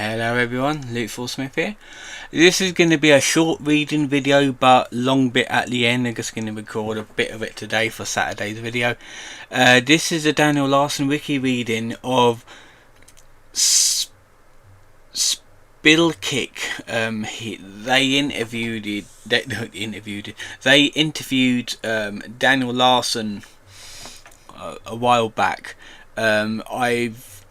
Hello everyone, Luke Smith here. This is going to be a short reading video but long bit at the end. I'm just going to record a bit of it today for Saturday's video. This is a Daniel Larson Wiki reading of Spiddlekick. They interviewed Daniel Larson a while back.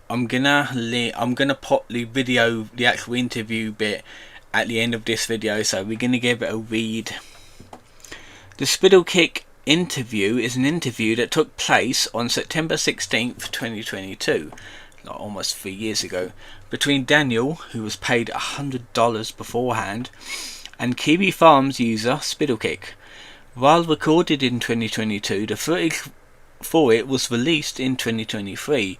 I'm gonna pop the actual interview bit at the end of this video, so we're gonna give it a read. The Spiddlekick interview is an interview that took place on September 16th, 2022, like almost 3 years ago, between Daniel, who was paid $100 beforehand, and Kiwi Farms user Spiddlekick. While recorded in 2022, the footage for it was released in 2023.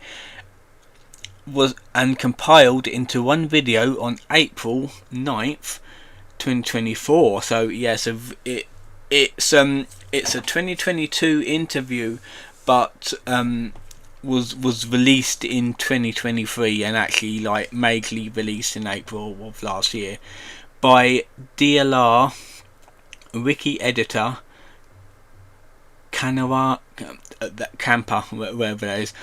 And compiled into one video on April 9th, 2024. So yes, it's a 2022 interview, but was released in 2023 and actually like majorly released in April of last year by DLR Wiki editor Camper, wherever that is.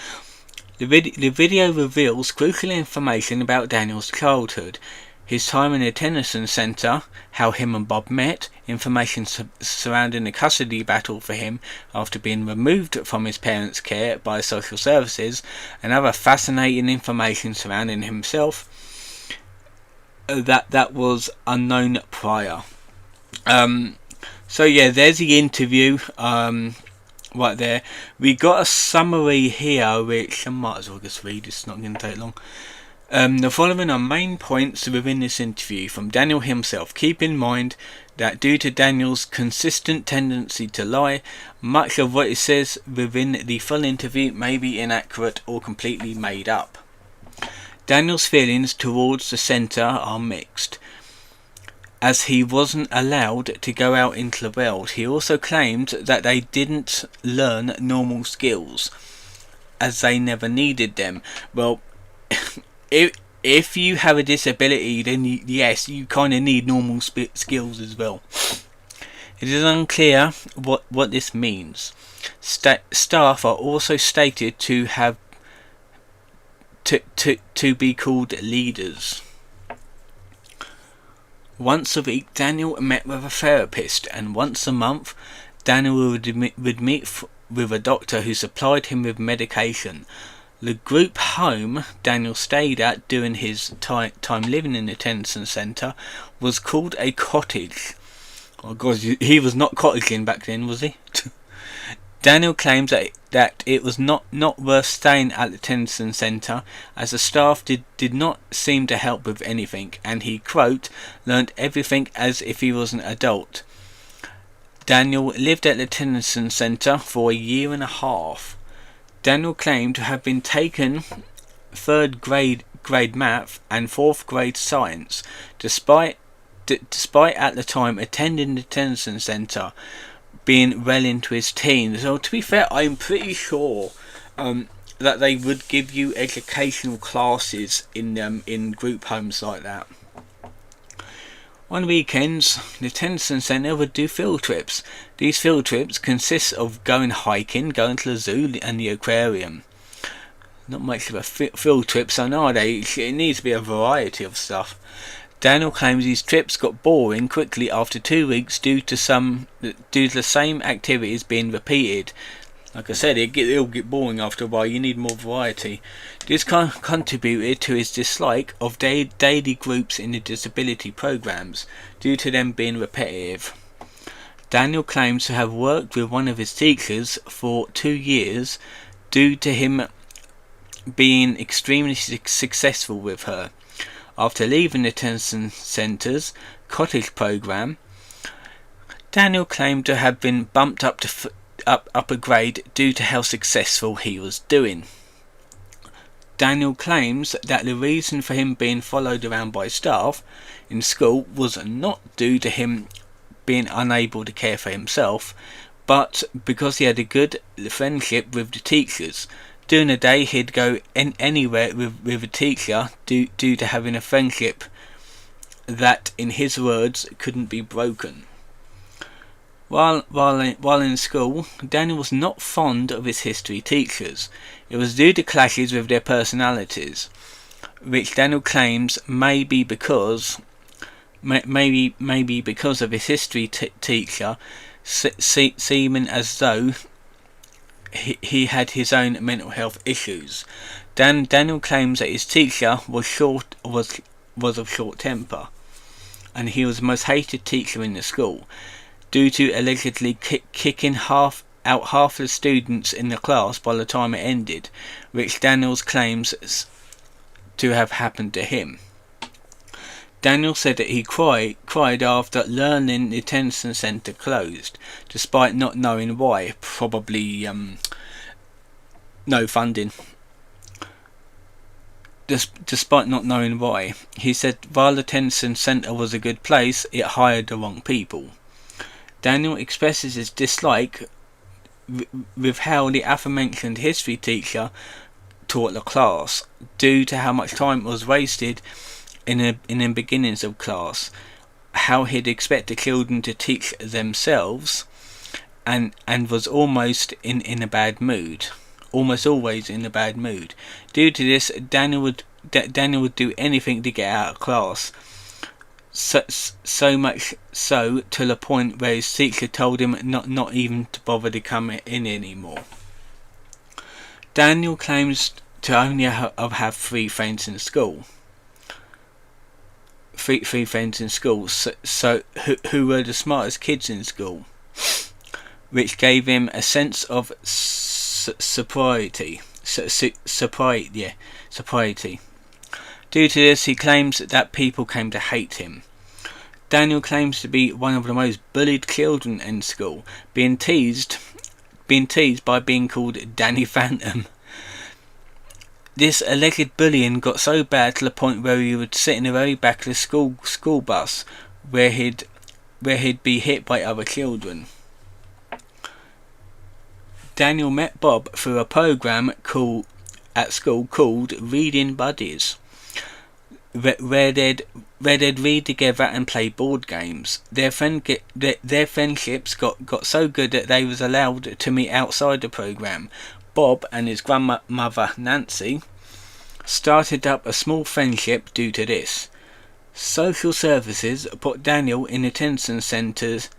The video reveals crucial information about Daniel's childhood, his time in the detention centre, how him and Bob met, information surrounding the custody battle for him after being removed from his parents' care by social services, and other fascinating information surrounding himself that was unknown prior. So yeah, there's the interview. Right there, we got a summary here which I might as well just read, it's not going to take long. The following are main points within this interview from Daniel himself. Keep in mind that due to Daniel's consistent tendency to lie, much of what he says within the full interview may be inaccurate or completely made up. Daniel's feelings towards the centre are mixed, as he wasn't allowed to go out into the world. He also claimed that they didn't learn normal skills, as they never needed them. Well, if you have a disability, then yes, you kind of need normal skills as well. It is unclear what this means. Staff are also stated to have to be called leaders. Once a week, Daniel met with a therapist, and once a month, Daniel would meet with a doctor who supplied him with medication. The group home Daniel stayed at during his time living in the detention centre was called a cottage. Oh God, he was not cottaging back then, was he? Daniel claims that it was not worth staying at the detention centre, as the staff did not seem to help with anything, and he, quote, learnt everything as if he was an adult. Daniel lived at the detention centre for a year and a half. Daniel claimed to have been taken third grade math and fourth grade science, despite at the time attending the detention centre, being well into his teens. So to be fair, I'm pretty sure that they would give you educational classes in group homes like that. On weekends, the detention centre would do field trips. These field trips consist of going hiking, going to the zoo and the aquarium. Not much of a field trip, so nowadays it needs to be a variety of stuff. Daniel claims these trips got boring quickly after 2 weeks due to the same activities being repeated. Like I said, it'll get boring after a while. You need more variety. This contributed to his dislike of daily groups in the disability programs, due to them being repetitive. Daniel claims to have worked with one of his teachers for 2 years, due to him being extremely successful with her. After leaving the detention centre's cottage program, Daniel claimed to have been bumped up to a grade due to how successful he was doing. Daniel claims that the reason for him being followed around by staff in school was not due to him being unable to care for himself, but because he had a good friendship with the teachers. During the day, he'd go anywhere with a teacher due to having a friendship that, in his words, couldn't be broken. While in school, Daniel was not fond of his history teachers. It was due to clashes with their personalities, which Daniel claims may be because of his history teacher seeming as though he had his own mental health issues. Daniel claims that his teacher was of short temper, and he was the most hated teacher in the school, due to allegedly kicking half the students in the class by the time it ended, which Daniel claims to have happened to him. Daniel said that he cried after learning the detention centre closed, despite not knowing why. Probably no funding. Despite not knowing why, he said while the detention centre was a good place, it hired the wrong people. Daniel expresses his dislike with how the aforementioned history teacher taught the class, due to how much time was wasted in the beginnings of class, how he'd expect the children to teach themselves, and was almost in a bad mood, almost always in a bad mood. Due to this, Daniel would do anything to get out of class. So much so to the point where his teacher told him not even to bother to come in anymore. Daniel claims to only have three friends in school. Three friends in school. So who were the smartest kids in school, which gave him a sense of sobriety. Due to this, he claims that people came to hate him. Daniel claims to be one of the most bullied children in school, being teased by being called Danny Phantom. This alleged bullying got so bad to the point where he would sit in the very back of the school bus, where he'd be hit by other children. Daniel met Bob through a program at school called Reading Buddies, where they'd read together and play board games. Their friendships got so good that they was allowed to meet outside the program. Bob and his grandmother Nancy started up a small friendship due to this. Social services put Daniel in detention centres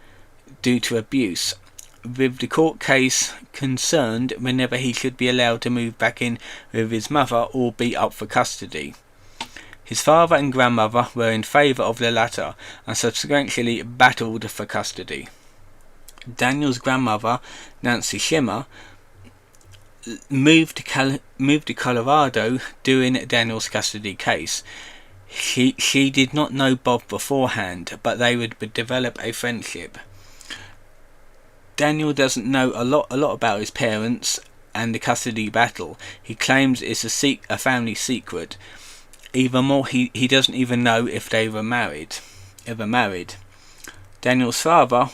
due to abuse, with the court case concerned whenever he should be allowed to move back in with his mother or be up for custody. His father and grandmother were in favour of the latter and subsequently battled for custody. Daniel's grandmother, Nancy Shimmer, moved to Colorado during Daniel's custody case. She did not know Bob beforehand, but they would develop a friendship. Daniel doesn't know a lot about his parents and the custody battle. He claims it's a family secret. Even more, he doesn't even know if they were ever married. Daniel's father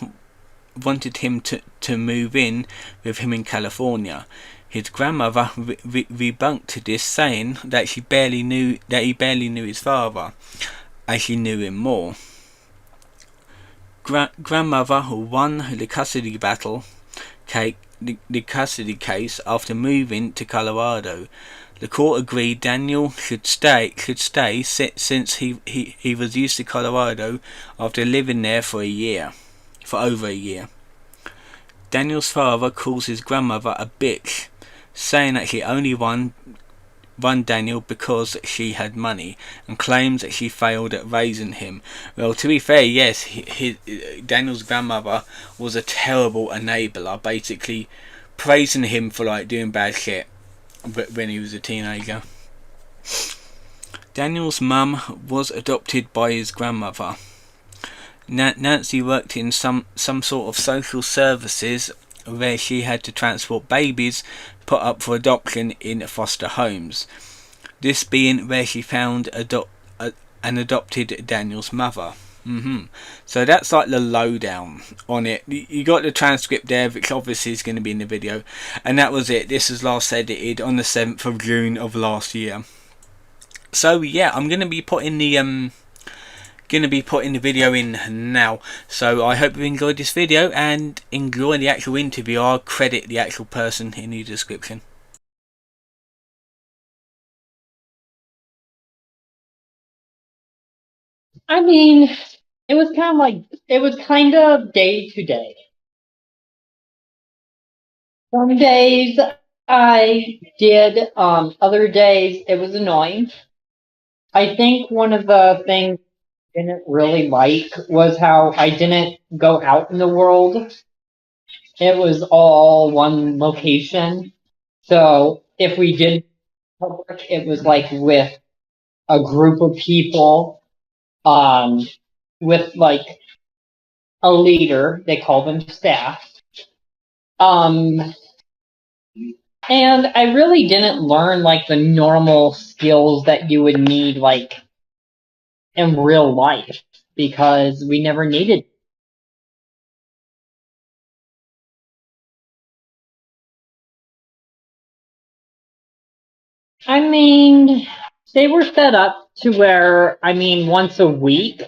wanted him to move in with him in California. His grandmother rebunked this, saying that he barely knew his father, as she knew him more. Grandmother won the custody case after moving to Colorado. The court agreed Daniel should stay since he was used to Colorado after living there for over a year. Daniel's father calls his grandmother a bitch, saying that she only won Daniel because she had money, and claims that she failed at raising him. Well, to be fair, yes, Daniel's grandmother was a terrible enabler, basically praising him for doing bad shit when he was a teenager. Daniel's mum was adopted by his grandmother. Nancy worked in some sort of social services where she had to transport babies put up for adoption in foster homes. This being where she found and adopted Daniel's mother. So that's like the lowdown on it. You got the transcript there, which obviously is going to be in the video, and that was it. This was last edited on the 7th of June of last year. So yeah, I'm going to be putting the video in now. So I hope you enjoyed this video and enjoy the actual interview. I'll credit the actual person in the description. I mean, it was kind of day to day. Some days I did, other days it was annoying. I think one of the things I didn't really like was how I didn't go out in the world. It was all one location. So if we did public, it was like with a group of people, um, with like a leader. They call them staff. Um, And I really didn't learn like the normal skills that you would need like in real life because we never needed. I mean, they were set up to where, I mean, once a week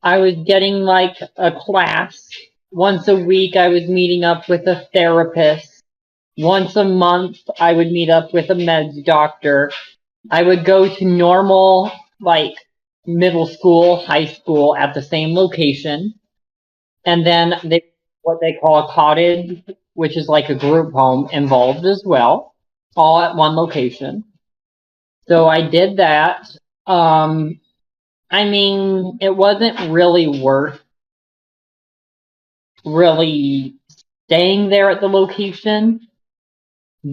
I was getting like a class. Once a week I was meeting up with a therapist. Once a month I would meet up with a meds doctor. I would go to normal, like, middle school, high school at the same location. And then what they call a cottage, which is like a group home involved as well, all at one location. So I did that. Um, I mean, it wasn't really worth really staying there at the location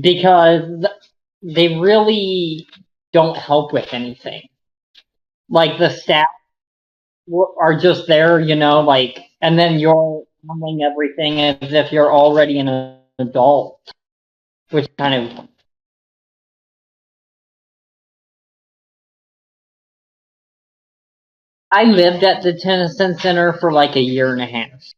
because they really don't help with anything. Like the staff are just there, like, and then you're handling everything as if you're already an adult, which kind of. I lived at the Tennyson Center for like a year and a half.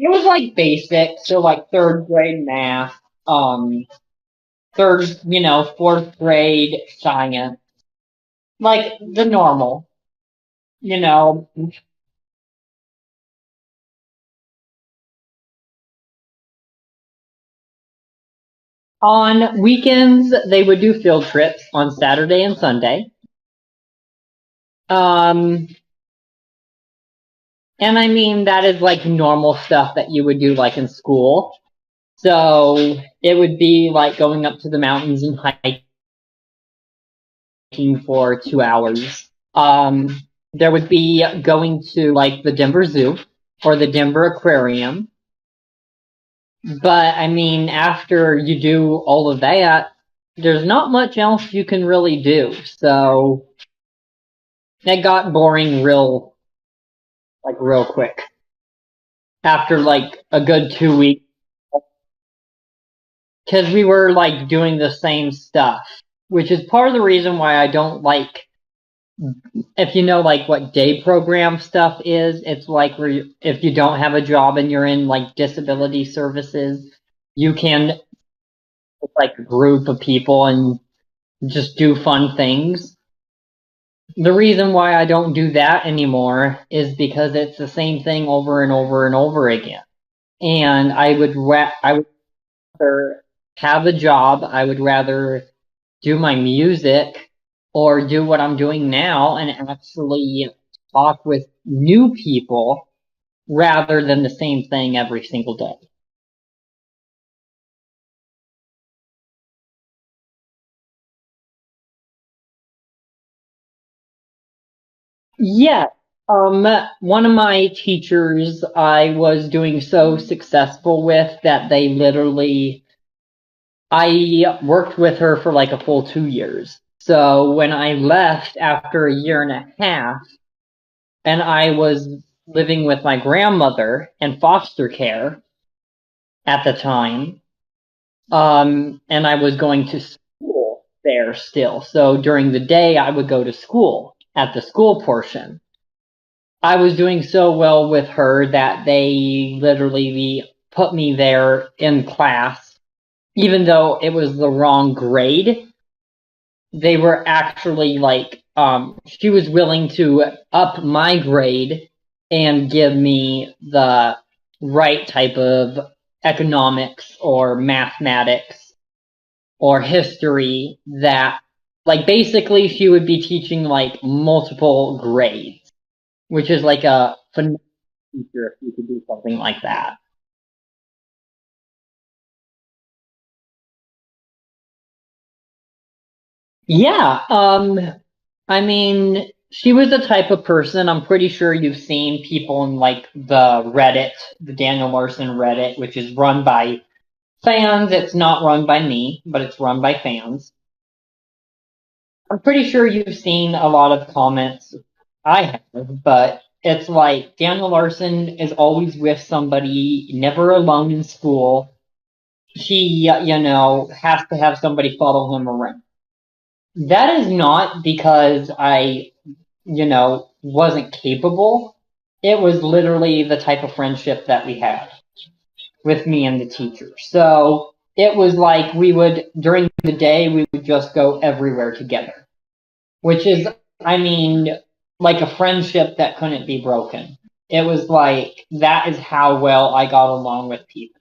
It was like basic, so like third grade math, um, fourth grade science, like the normal, you know. On weekends, they would do field trips on Saturday and Sunday. Um, and I mean, that is like normal stuff that you would do like in school. So it would be like going up to the mountains and hiking for 2 hours. There would be going to like the Denver Zoo or the Denver Aquarium. But I mean, after you do all of that, there's not much else you can really do. So it got boring real quick. After like a good 2 weeks, because we were like doing the same stuff, which is part of the reason why I don't like. If you know like what day program stuff is, it's like where if you don't have a job and you're in like disability services, you can like a group of people and just do fun things. The reason why I don't do that anymore is because it's the same thing over and over and over again. And I would rather have a job. I would rather do my music or do what I'm doing now and actually talk with new people rather than the same thing every single day. Yeah. One of my teachers I was doing so successful with that I worked with her for like a full 2 years. So when I left after a year and a half, and I was living with my grandmother in foster care at the time, And I was going to school there still. So during the day, I would go to school at the school portion. I was doing so well with her that they literally put me there in class, even though it was the wrong grade. They were actually like, she was willing to up my grade and give me the right type of economics or mathematics or history that, like, basically she would be teaching like multiple grades, which is like a phenomenal teacher if you could do something like that. Yeah, I mean, she was the type of person, I'm pretty sure you've seen people in like the Reddit, the Daniel Larson Reddit, which is run by fans. It's not run by me, but it's run by fans. I'm pretty sure you've seen a lot of comments. I have, but it's like Daniel Larson is always with somebody, never alone in school. He, has to have somebody follow him around. That is not because I wasn't capable. It was literally the type of friendship that we had with me and the teacher. So it was like during the day, we would just go everywhere together, which is, I mean, like a friendship that couldn't be broken. It was like, that is how well I got along with people.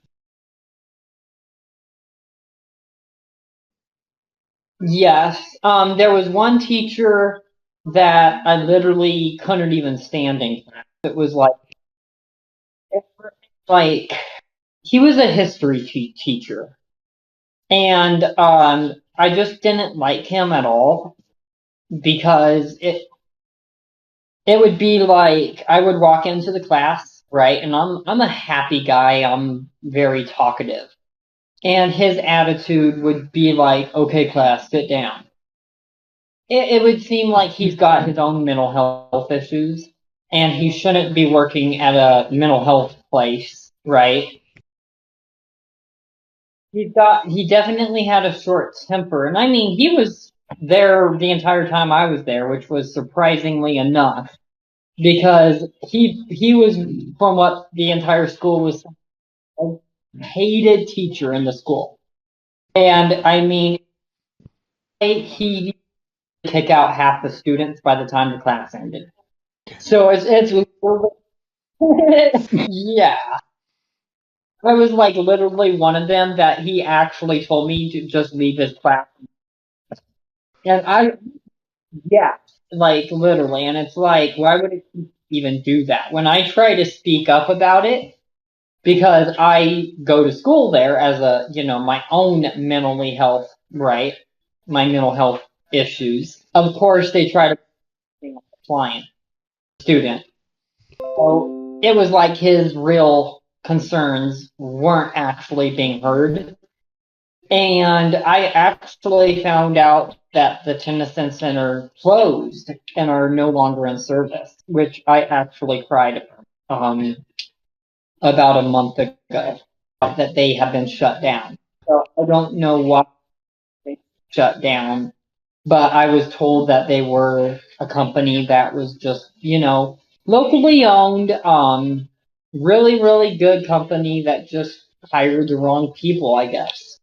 Yes, there was one teacher that I literally couldn't even stand in class. It was like he was a history teacher, and I just didn't like him at all because it would be like I would walk into the class, right, and I'm a happy guy. I'm very talkative, and his attitude would be like, "Okay, class, sit down." It would seem like he's got his own mental health issues, and he shouldn't be working at a mental health place, right? He definitely had a short temper, and I mean he was there the entire time I was there, which was surprisingly enough because he was, from what the entire school was, a hated teacher in the school, and I mean he kick out half the students by the time the class ended. So it's yeah. I was like literally one of them that he actually told me to just leave his class, and yeah, like literally, and it's like, why would it even do that? When I try to speak up about it, because I go to school there as my own mentally health, right? My mental health issues. Of course, they try to be a client, student. So it was like his real concerns weren't actually being heard. And I actually found out that the Tennyson Center closed and are no longer in service, which I actually cried um, about a month ago that they have been shut down. So I don't know why they shut down, but I was told that they were a company that was just, locally owned, really, really good company that just hired the wrong people, I guess.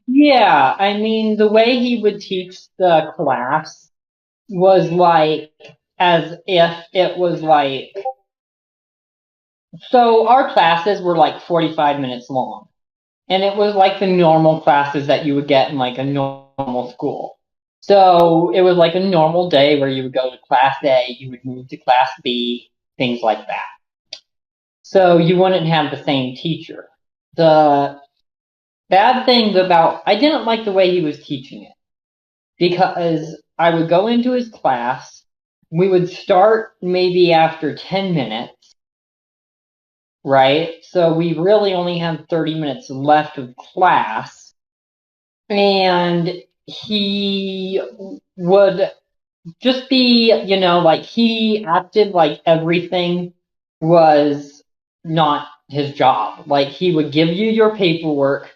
Yeah, I mean, the way he would teach the class was like as if it was like, so our classes were like 45 minutes long. And it was like the normal classes that you would get in like a normal school. So it was like a normal day where you would go to class A, you would move to class B, things like that. So you wouldn't have the same teacher. The bad thing about, I didn't like the way he was teaching it because I would go into his class, we would start maybe after 10 minutes, right? So we really only had 30 minutes left of class, and he would just be, like he acted like everything was not his job. Like he would give you your paperwork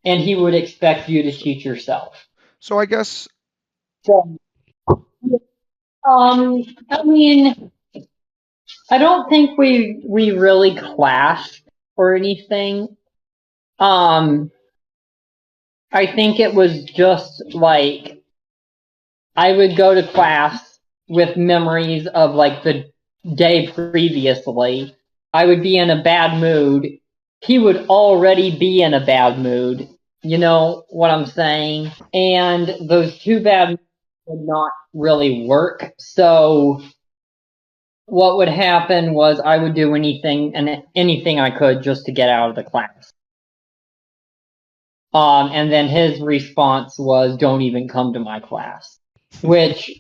and he would expect you to teach yourself. So I guess So, I mean, I don't think we really clashed or anything. Um, I think it was just like I would go to class with memories of like the day previously. I would be in a bad mood. He would already be in a bad mood. You know what I'm saying? And those two bad moods would not really work. So what would happen was I would do anything I could just to get out of the class. And then his response was, "Don't even come to my class," which,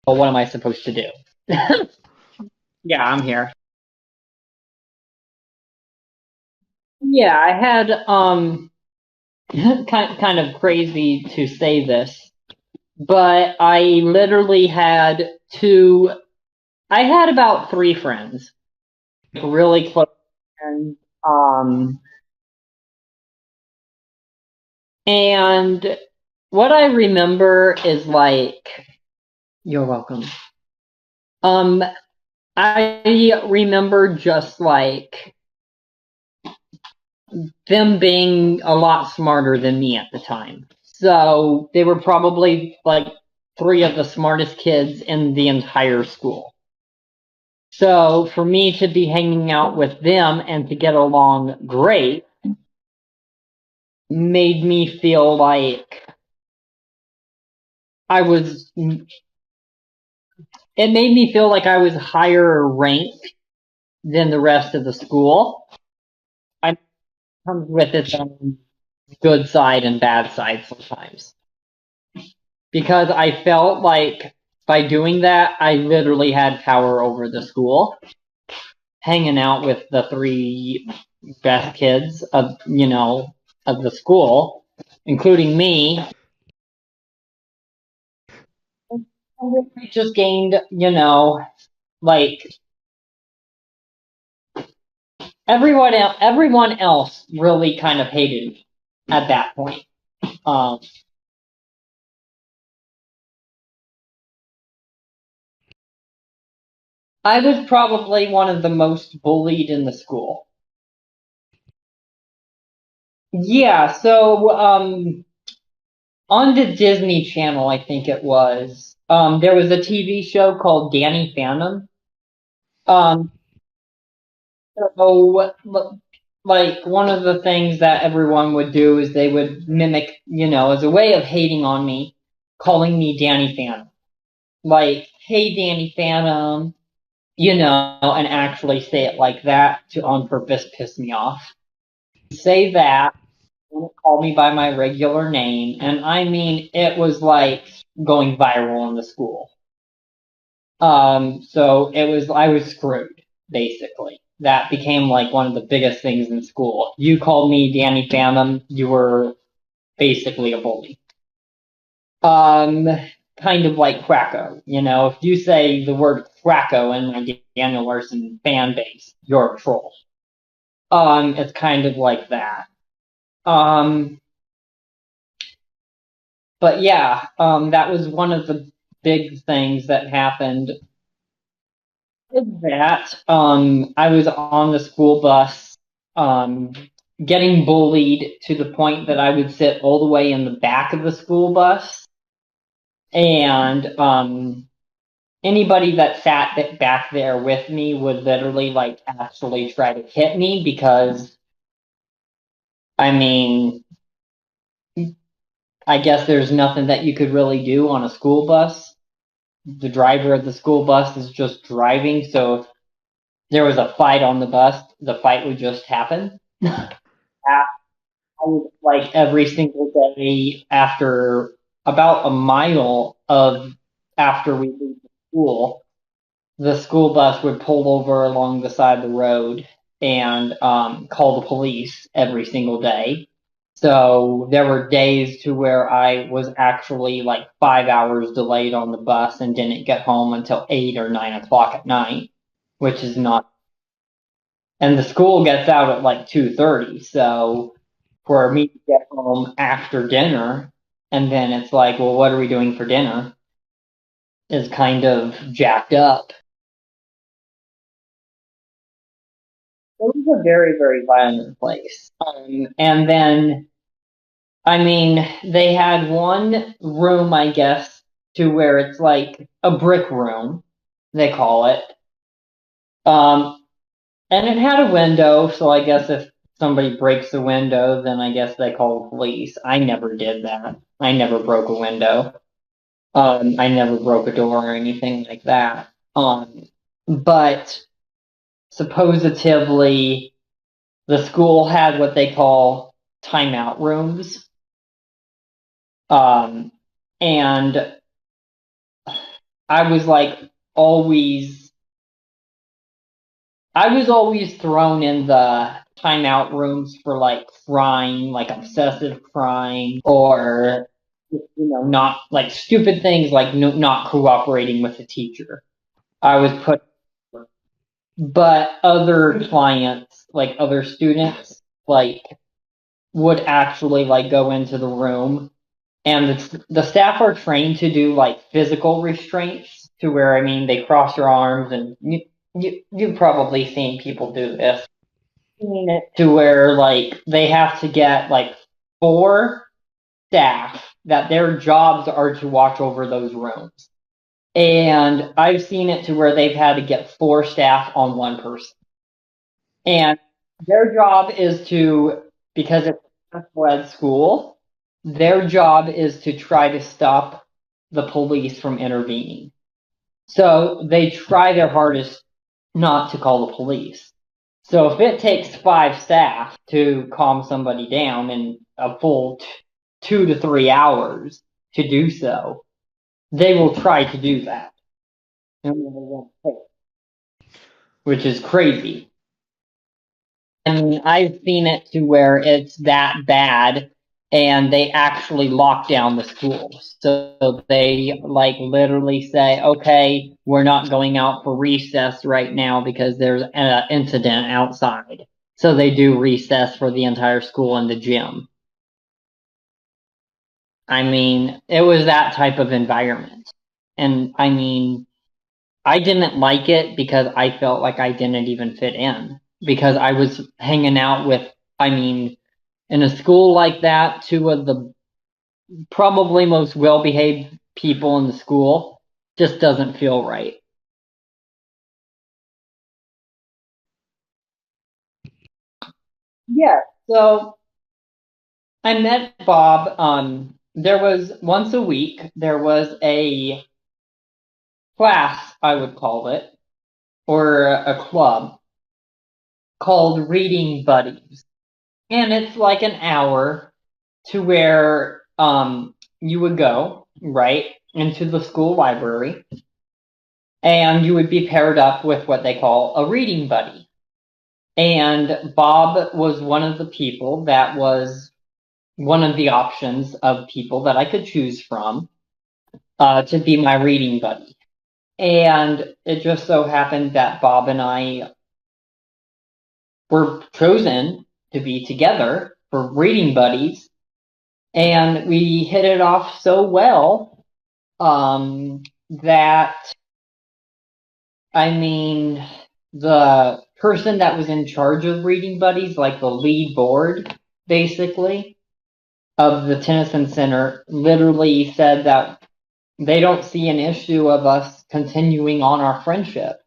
well, what am I supposed to do? Yeah, I'm here. Yeah, I had kind of crazy to say this, but I literally had two. I had about three friends, really close friends. And what I remember is like, you're welcome. I remember just like them being a lot smarter than me at the time. So they were probably like three of the smartest kids in the entire school. So for me to be hanging out with them and to get along great made me feel like I was, it made me feel like I was higher ranked than the rest of the school. It comes with its own good side and bad side sometimes. Because I felt like by doing that, I literally had power over the school. Hanging out with the three best kids of the school, including me, I just gained, like everyone else really kind of hated me at that point. Um, I was probably one of the most bullied in the school. Yeah, so on the Disney Channel, I think it was, there was a TV show called Danny Phantom. Um, so like one of the things that everyone would do is they would mimic, as a way of hating on me, calling me Danny Phantom. Like, hey, Danny Phantom, and actually say it like that to on purpose piss me off. Say that, and call me by my regular name, and I mean, it was like going viral in the school. So I was screwed, basically. That became like one of the biggest things in school. You called me Danny Phantom, you were basically a bully. Um, Kind of like Cracko. If you say the word Cracko in my Daniel Larson fan base, you're a troll. It's kind of like that. Um, but yeah, that was one of the big things that happened. With that, I was on the school bus, um, getting bullied to the point that I would sit all the way in the back of the school bus, and anybody that sat back there with me would literally like actually try to hit me because, I mean, I guess there's nothing that you could really do on a school bus. The driver of the school bus is just driving, so if there was a fight on the bus, the fight would just happen. I would, like every single day after about a mile of after we leave school, the school bus would pull over along the side of the road and call the police every single day. So there were days to where I was actually like 5 hours delayed on the bus and didn't get home until 8 or 9 o'clock at night, which is not. And the school gets out at like 2:30, so for me to get home after dinner, and then it's like, well, what are we doing for dinner? Is kind of jacked up. It was a very, very violent place. And then, I mean, they had one room, I guess, to where it's like a brick room, they call it. Um, and it had a window, so I guess if somebody breaks the window, then I guess they call the police. I never did that. I never broke a window. I never broke a door or anything like that. But supposedly the school had what they call timeout rooms. Um, and I was like always, I was always thrown in the timeout rooms for like crying, like obsessive crying, or not like stupid things like not cooperating with the teacher. I was put, but other clients, like other students, like would actually like go into the room, and the staff are trained to do like physical restraints to where, I mean, they cross their arms, and you've probably seen people do this. Seen it to where like they have to get like four staff that their jobs are to watch over those rooms. And I've seen it to where they've had to get four staff on one person. And their job is to, because it's a special ed school, their job is to try to stop the police from intervening. So they try their hardest not to call the police. So if it takes five staff to calm somebody down in a full 2 to 3 hours to do so, they will try to do that. Which is crazy. And I've seen it to where it's that bad, and they actually lock down the schools. So they like literally say, okay, we're not going out for recess right now because there's an incident outside. So they do recess for the entire school in the gym. I mean, it was that type of environment. And I mean, I didn't like it because I felt like I didn't even fit in. Because I was hanging out with, I mean, in a school like that, two of the probably most well behaved people in the school just doesn't feel right. Yeah, so I met Bob. There was once a week, there was a class, I would call it, or a club called Reading Buddies. And it's like an hour to where you would go, right, into the school library, and you would be paired up with what they call a reading buddy. And Bob was one of the people that was one of the options of people that I could choose from to be my reading buddy. And it just so happened that Bob and I were chosen to be together for reading buddies, and we hit it off so well that, I mean, the person that was in charge of reading buddies, like the lead board, basically, of the Tennyson Center, literally said that they don't see an issue of us continuing on our friendship.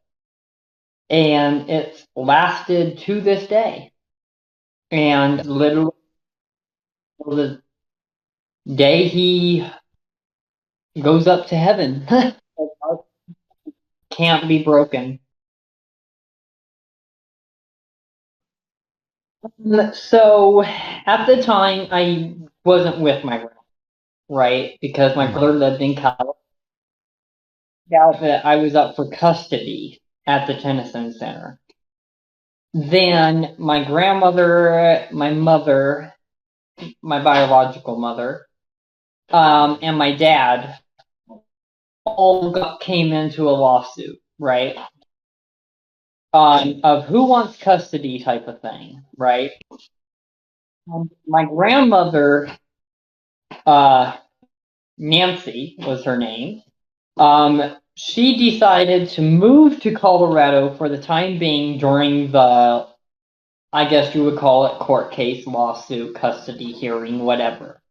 And it's lasted to this day. And literally, the day he goes up to heaven, can't be broken. So at the time, I wasn't with my grandma, right? Because my brother lived in California. That I was up for custody at the Tennyson Center. Then my grandmother, my mother, my biological mother, and my dad all came into a lawsuit, right? Of who wants custody type of thing, right? My grandmother, uh, Nancy was her name. She decided to move to Colorado for the time being during the, I guess you would call it court case, lawsuit, custody hearing, whatever.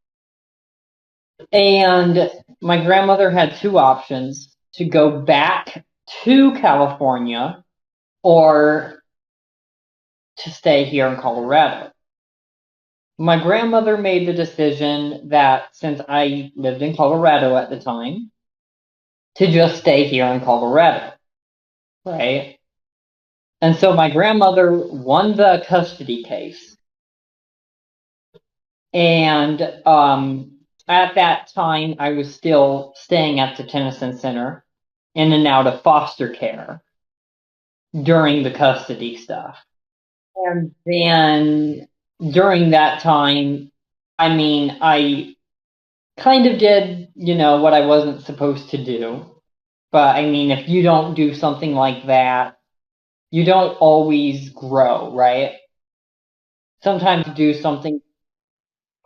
And my grandmother had two options: to go back to California or to stay here in Colorado. My grandmother made the decision that since I lived in Colorado at the time, to just stay here in Colorado, right? And so my grandmother won the custody case. And at that time, I was still staying at the Tennyson Center, in and out of foster care during the custody stuff. And then during that time, I mean, I kind of did, what I wasn't supposed to do. But I mean, if you don't do something like that, you don't always grow, right? Sometimes you do something,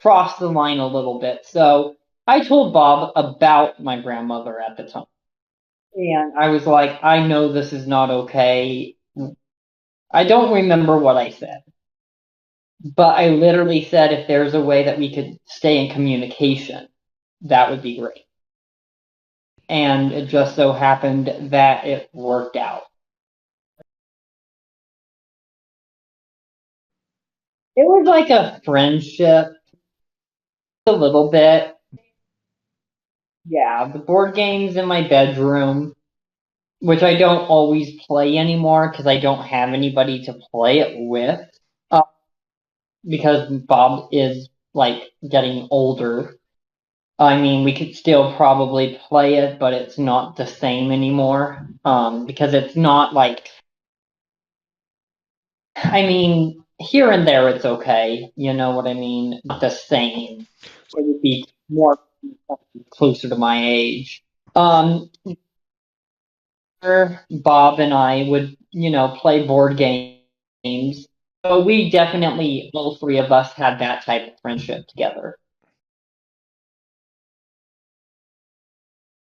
cross the line a little bit. So I told Bob about my grandmother at the time. And I was like, I know this is not okay. I don't remember what I said, but I literally said if there's a way that we could stay in communication, that would be great. And it just so happened that it worked out. It was like a friendship, a little bit. Yeah, the board games in my bedroom, which I don't always play anymore because I don't have anybody to play it with. Uh, because Bob is like getting older. I mean, we could still probably play it, but it's not the same anymore. Because it's not like, I mean, here and there it's okay. You know what I mean? The same. It would be more closer to my age. Um, Bob and I would, play board games. So we definitely, all three of us had that type of friendship together.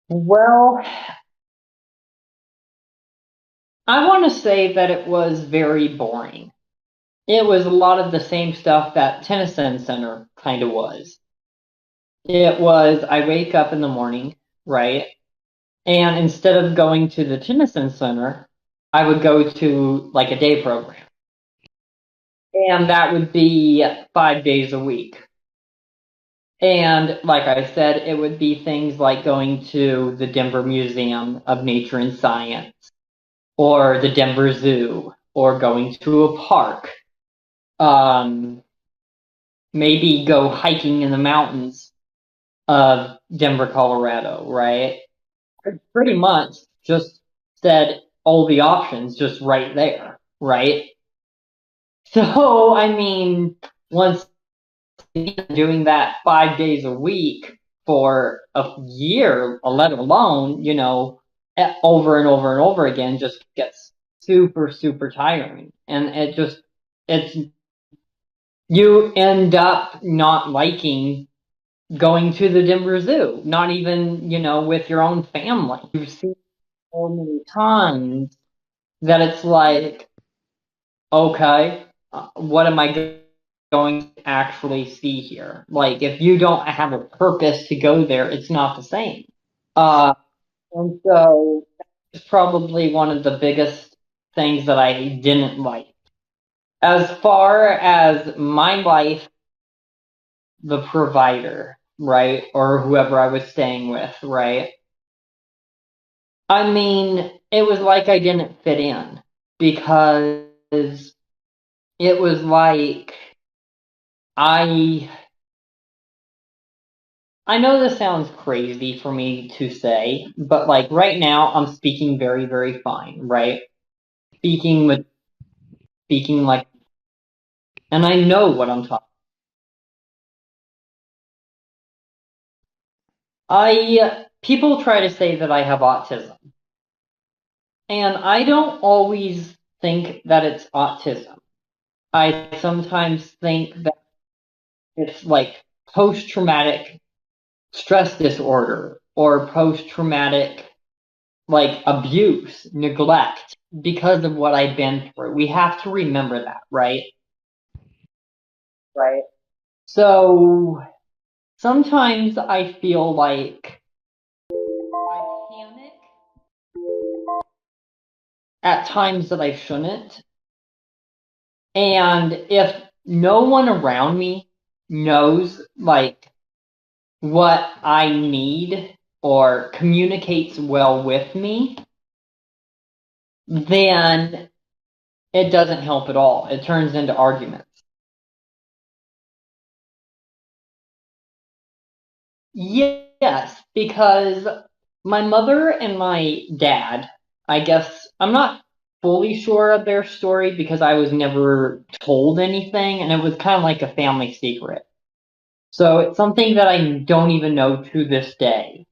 Well, I want to say that it was very boring. It was a lot of the same stuff that Tennyson Center kind of was. It was, I wake up in the morning, right? And instead of going to the Tennyson Center, I would go to like a day program. And that would be 5 days a week. And like I said, it would be things like going to the Denver Museum of Nature and Science, or the Denver Zoo, or going to a park. Um, Maybe go hiking in the mountains of Denver, Colorado, right? Pretty much just said all the options just right there, right? So, I mean, once doing that 5 days a week for a year, let alone, over and over and over again, just gets super, super tiring. And it's, you end up not liking going to the Denver Zoo, not even, with your own family. You've seen so many times that it's like, okay, what am I going to actually see here? Like, if you don't have a purpose to go there, it's not the same. Uh, and so it's probably one of the biggest things that I didn't like. As far as my life, the provider, right, or whoever I was staying with, right? I mean, it was like I didn't fit in because it was like I I know this sounds crazy for me to say, but like right now I'm speaking very, very fine, right? Speaking with speaking like, and I know what I'm talking. People try to say that I have autism, and I don't always think that it's autism. I sometimes think that it's like post-traumatic stress disorder or post-traumatic like abuse, neglect because of what I've been through. We have to remember that, right? Right. So sometimes I feel like I panic at times that I shouldn't. And if no one around me knows like what I need or communicates well with me, then it doesn't help at all. It turns into arguments. Yes, because my mother and my dad, I guess, I'm not fully sure of their story because I was never told anything and it was kind of like a family secret. So it's something that I don't even know to this day.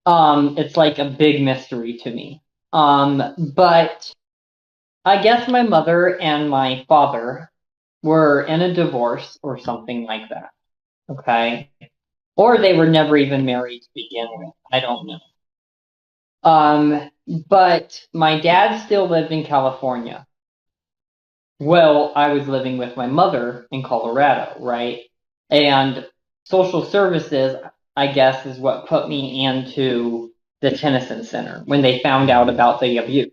It's like a big mystery to me. But I guess my mother and my father were in a divorce or something like that. Okay. Or they were never even married to begin with. I don't know. But my dad still lived in California. Well, I was living with my mother in Colorado, right? And social services, I guess, is what put me into the Tennyson Center when they found out about the abuse.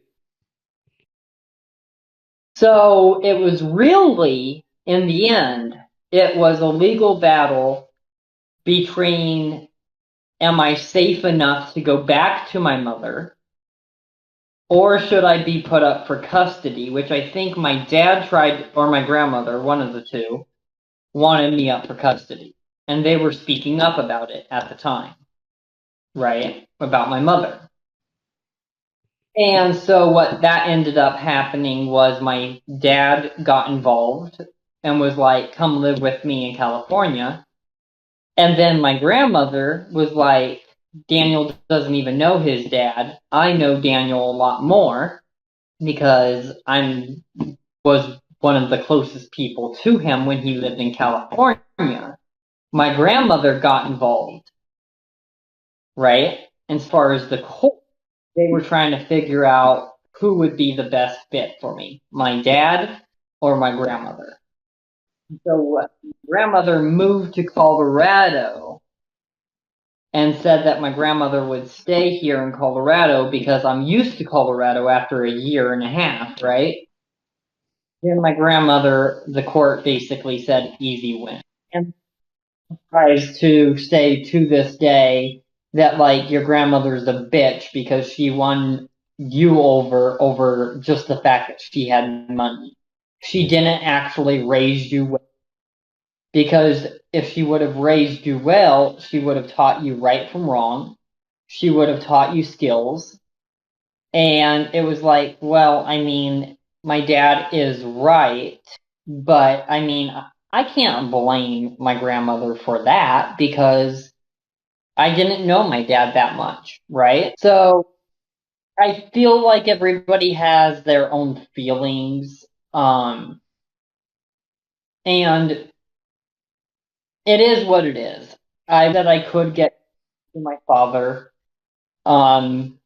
So it was really, in the end, it was a legal battle between am I safe enough to go back to my mother or should I be put up for custody, which I think my dad tried, or my grandmother, one of the two, wanted me up for custody. And they were speaking up about it at the time, right? About my mother. And so what that ended up happening was my dad got involved and was like, come live with me in California. And then my grandmother was like, Daniel doesn't even know his dad. I know Daniel a lot more because I was one of the closest people to him when he lived in California. My grandmother got involved, right? As far as the court, they were trying to figure out who would be the best fit for me, my dad or my grandmother. So grandmother moved to Colorado and said that my grandmother would stay here in Colorado because I'm used to Colorado after a year and a half, right? Then my grandmother, the court basically said easy win. And tries to say to this day that like your grandmother's a bitch because she won you over just the fact that she had money. She didn't actually raise you well because if she would have raised you well, she would have taught you right from wrong. She would have taught you skills. And it was like, well, I mean, my dad is right, but I mean, I can't blame my grandmother for that because I didn't know my dad that much, right? So I feel like everybody has their own feelings, and it is what it is. I that I could get to my father, um,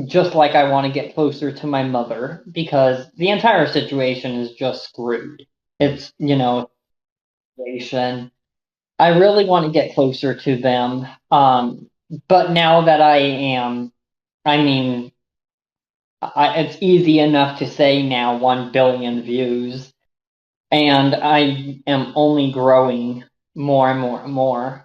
just like I want to get closer to my mother because the entire situation is just screwed. It's, situation. I really want to get closer to them. But now that I am, I mean, it's easy enough to say now 1 billion views, and I am only growing more and more and more.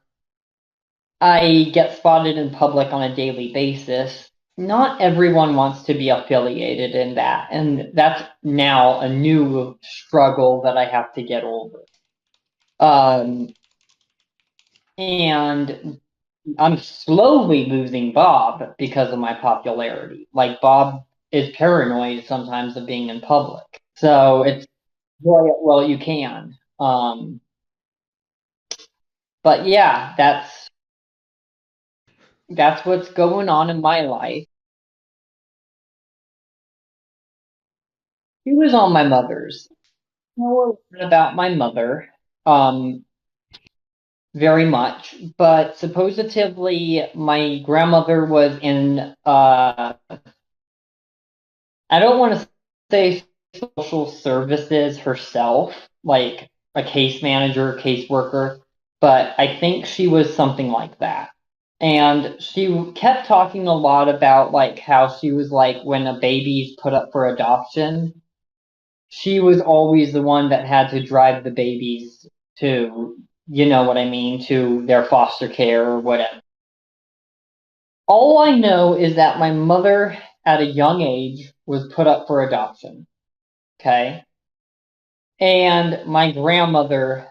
I get spotted in public on a daily basis. Not everyone wants to be affiliated in that, and that's now a new struggle that I have to get over. Um, and I'm slowly losing Bob because of my popularity. Like Bob is paranoid sometimes of being in public, so it's enjoy it while you can. But yeah, that's that's what's going on in my life. She was on my mother's. I know a lot about my mother, very much, but supposedly my grandmother was in, I don't want to say social services herself, like a case manager, caseworker, but I think she was something like that. And she kept talking a lot about like how she was like when a baby's put up for adoption, she was always the one that had to drive the babies to, you know what I mean, to their foster care or whatever. All I know is that my mother at a young age was put up for adoption. Okay. And my grandmother,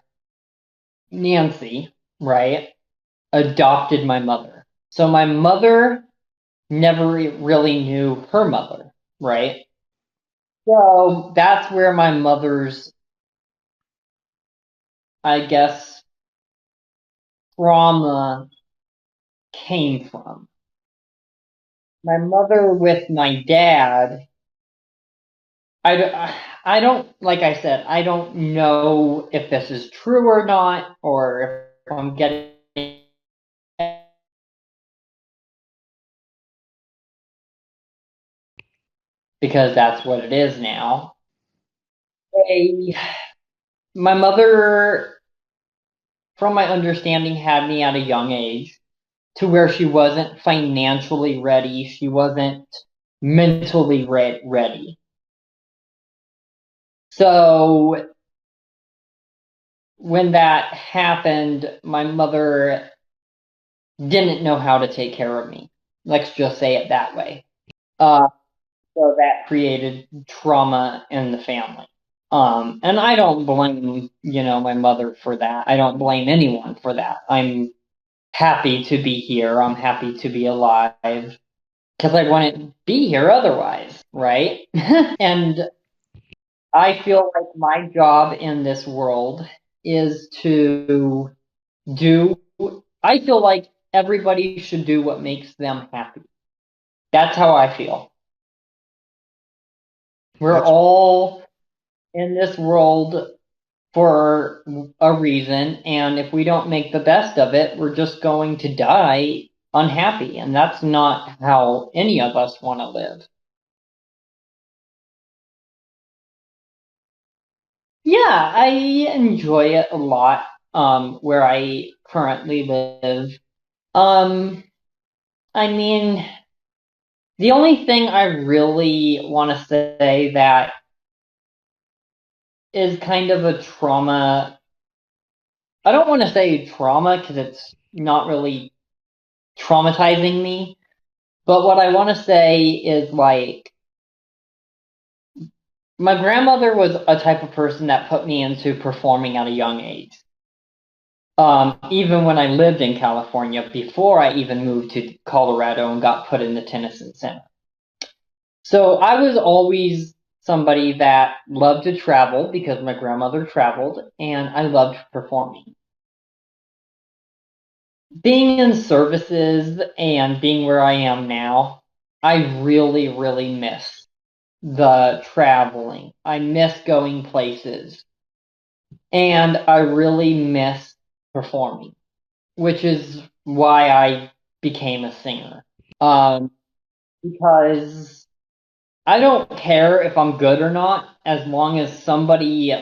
Nancy, right, adopted my mother. So my mother never really knew her mother, right? So that's where my mother's, I guess, trauma came from. My mother with my dad, I don't, like I said, I don't know if this is true or not, or if I'm getting, because that's what it is now. They, my mother, from my understanding, had me at a young age to where she wasn't financially ready, she wasn't mentally ready. So when that happened, my mother didn't know how to take care of me. Let's just say it that way. Uh, so that created trauma in the family. And I don't blame, you know, my mother for that. I don't blame anyone for that. I'm happy to be here. I'm happy to be alive because I wouldn't be here otherwise, right? And I feel like my job in this world is to do, I feel like everybody should do what makes them happy. That's how I feel. We're That's all in this world for a reason, and if we don't make the best of it, we're just going to die unhappy, and that's not how any of us want to live. Yeah, I enjoy it a lot, where I currently live. Um, I mean, the only thing I really want to say that is kind of a trauma. I don't want to say trauma because it's not really traumatizing me, but what I want to say is like my grandmother was a type of person that put me into performing at a young age. Even when I lived in California before I even moved to Colorado and got put in the Tennyson Center. So I was always somebody that loved to travel because my grandmother traveled and I loved performing. Being in services and being where I am now, I really, really miss the traveling. I miss going places. And I really miss performing, which is why I became a singer. Um, because I don't care if I'm good or not, as long as somebody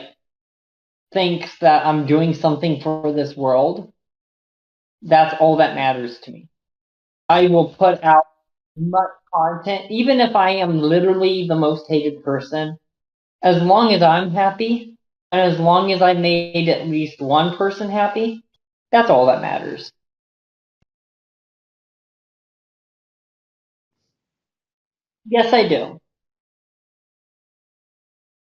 thinks that I'm doing something for this world. That's all that matters to me. I will put out much content, even if I am literally the most hated person, as long as I'm happy, and as long as I made at least one person happy, that's all that matters. Yes, I do.